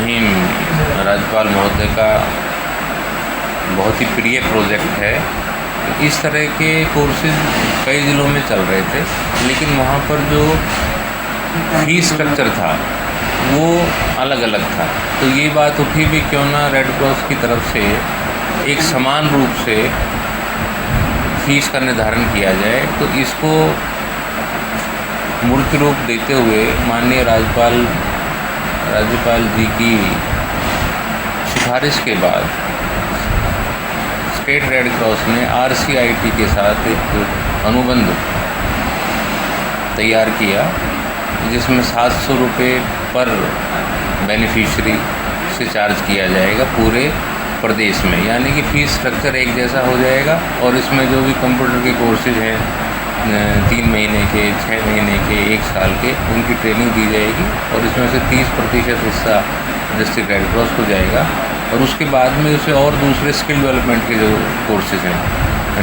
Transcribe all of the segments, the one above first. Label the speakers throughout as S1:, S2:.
S1: महामहिम राज्यपाल महोदय का बहुत ही प्रिय प्रोजेक्ट है। इस तरह के कोर्सेज कई ज़िलों में चल रहे थे, लेकिन वहाँ पर जो फीस स्ट्रक्चर था वो अलग अलग था। तो ये बात उठी भी क्यों ना रेड क्रॉस की तरफ से एक समान रूप से फीस का निर्धारण किया जाए। तो इसको मूर्त रूप देते हुए माननीय राज्यपाल जी की सिफारिश के बाद स्टेट रेड क्रॉस ने RCIT के साथ एक अनुबंध तैयार किया, जिसमें 700 रुपये पर बेनिफिशरी से चार्ज किया जाएगा पूरे प्रदेश में। यानी कि फ़ीस स्ट्रक्चर एक जैसा हो जाएगा और इसमें जो भी कंप्यूटर के कोर्सेज हैं 3 महीने के, 6 महीने के, 1 साल के, उनकी ट्रेनिंग दी जाएगी और इसमें से 30% हिस्सा डिस्ट्रिक्ट रेड क्रॉस को जाएगा। और उसके बाद में उसे और दूसरे स्किल डेवलपमेंट के जो कोर्सेज हैं,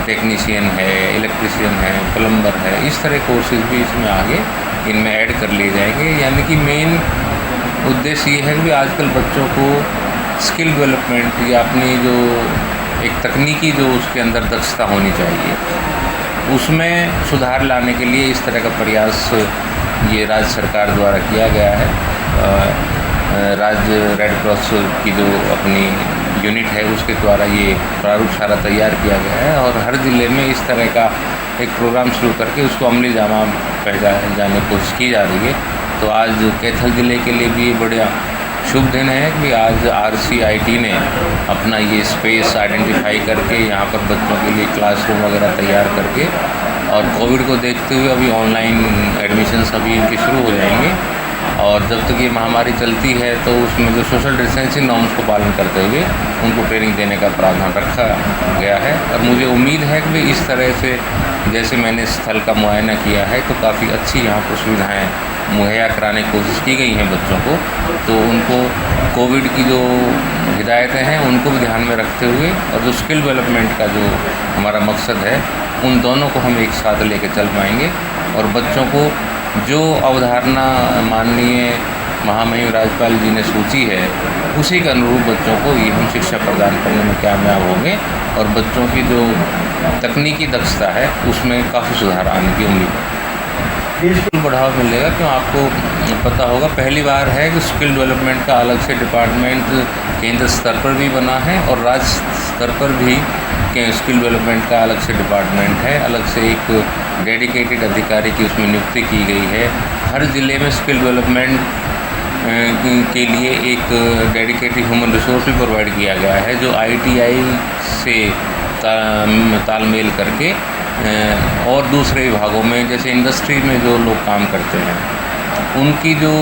S1: टेक्नीशियन है, इलेक्ट्रीशियन है, प्लम्बर है, इस तरह कोर्सेज भी इसमें आगे इनमें ऐड कर लिए जाएंगे। यानी कि मेन उद्देश्य ये है कि आजकल बच्चों को स्किल डेवलपमेंट या अपनी जो एक तकनीकी जो उसके अंदर दक्षता होनी चाहिए, उसमें सुधार लाने के लिए इस तरह का प्रयास ये राज्य सरकार द्वारा किया गया है। राज्य रेड क्रॉस की जो अपनी यूनिट है उसके द्वारा ये प्रारूप सारा तैयार किया गया है और हर ज़िले में इस तरह का एक प्रोग्राम शुरू करके उसको अमली जामा पहचाने की कोशिश की जा रही है। तो आज कैथल ज़िले के लिए भी ये बढ़िया शुभ दिन है कि आज RCIT ने अपना ये स्पेस आइडेंटिफाई करके यहाँ पर बच्चों के लिए क्लासरूम वगैरह तैयार करके, और कोविड को देखते हुए अभी ऑनलाइन एडमिशन्स अभी इनके शुरू हो जाएंगे और जब तक ये महामारी चलती है तो उसमें जो सोशल डिस्टेंसिंग नॉर्म्स को पालन करते हुए उनको ट्रेनिंग देने का प्रावधान रखा गया है। और मुझे उम्मीद है कि इस तरह से जैसे मैंने स्थल का मुआयना किया है तो काफ़ी अच्छी यहाँ पर सुविधाएँ मुहैया कराने की कोशिश की गई हैं बच्चों को। तो उनको कोविड की जो हिदायतें हैं उनको भी ध्यान में रखते हुए और जो स्किल डेवलपमेंट का जो हमारा मकसद है उन दोनों को हम एक साथ लेकर चल पाएंगे और बच्चों को जो अवधारणा माननीय महामहिम राज्यपाल जी ने सोची है उसी के अनुरूप बच्चों को ये हम शिक्षा प्रदान करने में कामयाब होंगे और बच्चों की जो तकनीकी दक्षता है उसमें काफ़ी सुधार आने की उम्मीद है। बिल्कुल बढ़ावा मिलेगा क्यों आपको पता होगा पहली बार है कि स्किल डेवलपमेंट का अलग से डिपार्टमेंट केंद्र स्तर पर भी बना है और राज्य स्तर पर भी स्किल डेवलपमेंट का अलग से डिपार्टमेंट है। अलग से एक डेडिकेटेड अधिकारी की उसमें नियुक्ति की गई है। हर ज़िले में स्किल डेवलपमेंट के लिए एक डेडिकेटेड ह्यूमन रिसोर्स भी प्रोवाइड किया गया है जो ITI से तालमेल करके और दूसरे विभागों में जैसे इंडस्ट्री में जो लोग काम करते हैं उनकी जो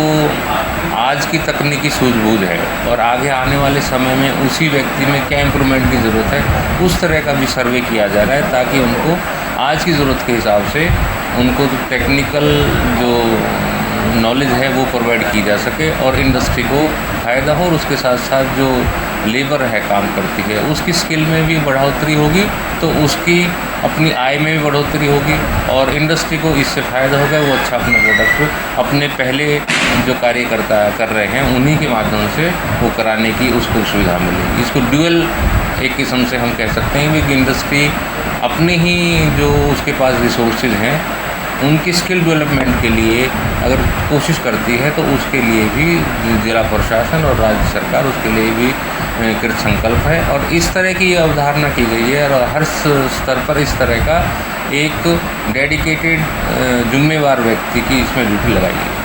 S1: आज की तकनीकी सूझबूझ है और आगे आने वाले समय में उसी व्यक्ति में क्या इम्प्रूवमेंट की ज़रूरत है उस तरह का भी सर्वे किया जा रहा है ताकि उनको आज की ज़रूरत के हिसाब से उनको जो टेक्निकल जो नॉलेज है वो प्रोवाइड की जा सके और इंडस्ट्री को फ़ायदा हो और उसके साथ साथ जो लेबर है काम करती है उसकी स्किल में भी बढ़ोतरी होगी तो उसकी अपनी आय में भी बढ़ोतरी होगी और इंडस्ट्री को इससे फ़ायदा होगा। वो अच्छा अपना प्रोडक्ट अपने पहले जो कार्यकर्ता कर रहे हैं उन्हीं के माध्यम से वो कराने की उसको सुविधा मिलेगी। इसको ड्यूअल एक किस्म से हम कह सकते हैं कि इंडस्ट्री अपने ही जो उसके पास रिसोर्सेज हैं उनकी स्किल डेवलपमेंट के लिए अगर कोशिश करती है तो उसके लिए भी जिला प्रशासन और राज्य सरकार उसके लिए भी कृत संकल्प है और इस तरह की ये अवधारणा की गई है और हर स्तर पर इस तरह का एक डेडिकेटेड जिम्मेवार व्यक्ति की इसमें ड्यूटी लगाई है।